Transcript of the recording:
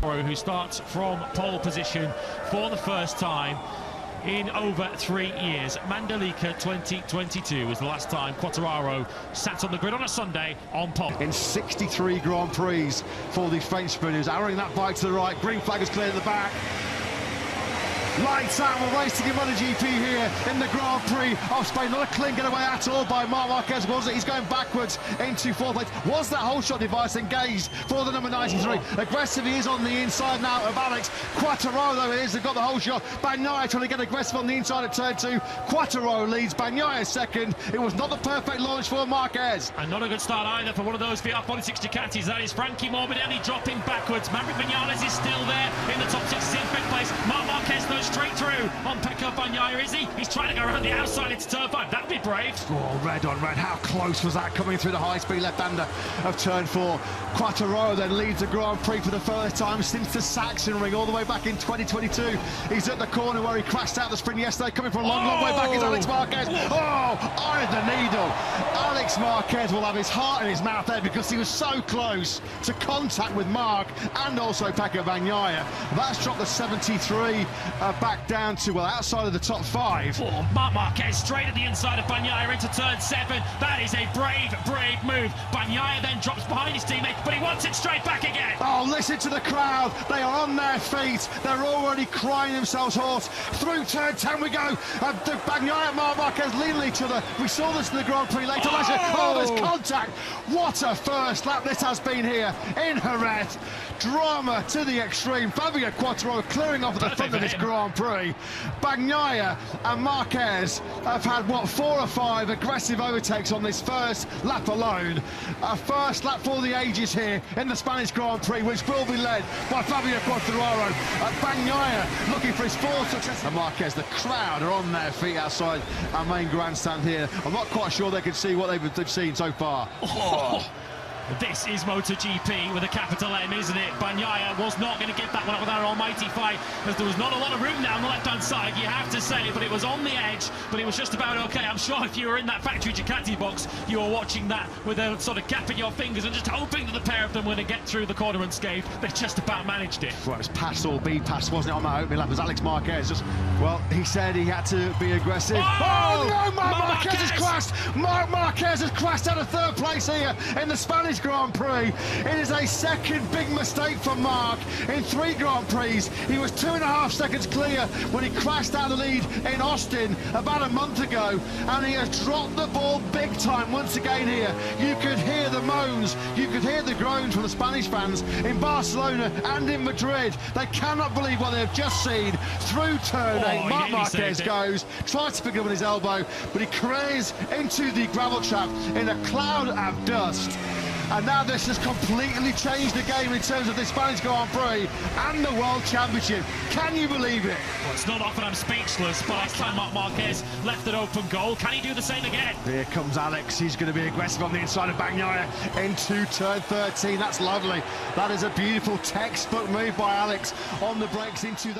Who starts from pole position for the first time in over 3 years. Mandalika 2022 was the last time Quartararo sat on the grid on a Sunday on pole. In 63 Grand Prix for the Frenchman, who's arrowing that bike to the right. Green flag is clear in the back. Lights out, we're racing in MotoGP here in the Grand Prix of Spain. Not a clean getaway at all by Marc Marquez, was it? He's going backwards into fourth place. Was that whole shot device engaged for the number 93? Aggressive he is on the inside now of Alex. Quartararo, though, it is, they've got the whole shot. Bagnaia trying to get aggressive on the inside of turn 2. Quartararo leads, Bagnaia second. It was not the perfect launch for Marquez. And not a good start either for one of those VR46 Ducatis. That is Frankie Morbidelli dropping backwards. Maverick Vinales is still there in the top 6, in fifth place. Marc Marquez goes straight through on Pecco Bagnaia, is he? He's trying to go around the outside into turn 5. That'd be brave. Oh, red on red. How close was that coming through the high-speed left-hander of turn 4? Quartararo then leads the Grand Prix for the first time since the Sachsenring all the way back in 2022. He's at the corner where he crashed out the sprint yesterday. Coming from a long way back is Alex Marquez. Oh, eyed the needle. Alex Marquez will have his heart in his mouth there because he was so close to contact with Marc and also Pecco Bagnaia. That's dropped the 73 back down to, well, outside of the top 5. Oh, Marc Marquez straight at the inside of Bagnaia into turn 7. That is a brave move. Bagnaia then drops behind his teammate, but he wants it straight back again. Oh, listen to the crowd. They are on their feet. They're already crying themselves hoarse. Through turn 10 we go. Bagnaia and Marc Marquez leading each other. We saw this in the Grand Prix later last year. Oh, there's contact. What a first lap this has been here in Jerez. Drama to the extreme. Fabio Quartararo clearing off at the front of this Grand Prix. Bagnaia and Marquez have had, what, 4 or 5 aggressive overtakes on this first lap alone. A first lap for the ages here in the Spanish Grand Prix, which will be led by Fabio Quartararo. Bagnaia looking for his 4th success. And Marquez, the crowd are on their feet outside our main grandstand here. I'm not quite sure they can see what they've seen so far. Oh. This is MotoGP with a capital M, isn't it? Bagnaia was not going to get that one up with our almighty fight, as there was not a lot of room down the left-hand side, you have to say, but it was on the edge, but it was just about okay. I'm sure if you were in that factory Ducati box, you were watching that with a sort of gap in your fingers and just hoping that the pair of them were going to get through the corner unscathed. They just about managed it. Well, it was pass or be pass, wasn't it, on that opening lap? As Alex Marquez just, well, he said he had to be aggressive. Oh no, Marc Marquez has crashed! Marc Marquez has crashed out of 3rd place here in the Spanish Grand Prix. It is a second big mistake for Marc in 3 Grand Prix. He was 2.5 seconds clear when he crashed out of the lead in Austin about a month ago, and he has dropped the ball big time once again here. You could hear the moans, you could hear the groans from the Spanish fans in Barcelona and in Madrid. They cannot believe what they've just seen. Through turn 8, Marc Marquez goes, tries to pick it up with his elbow, but he craves into the gravel trap in a cloud of dust. And now this has completely changed the game in terms of the Spanish Grand Prix and the World Championship. Can you believe it? Well, it's not often I'm speechless, but last time Marc Marquez left an open goal. Can he do the same again? Here comes Alex. He's going to be aggressive on the inside of Bagnaia into turn 13. That's lovely. That is a beautiful textbook move by Alex on the brakes into that.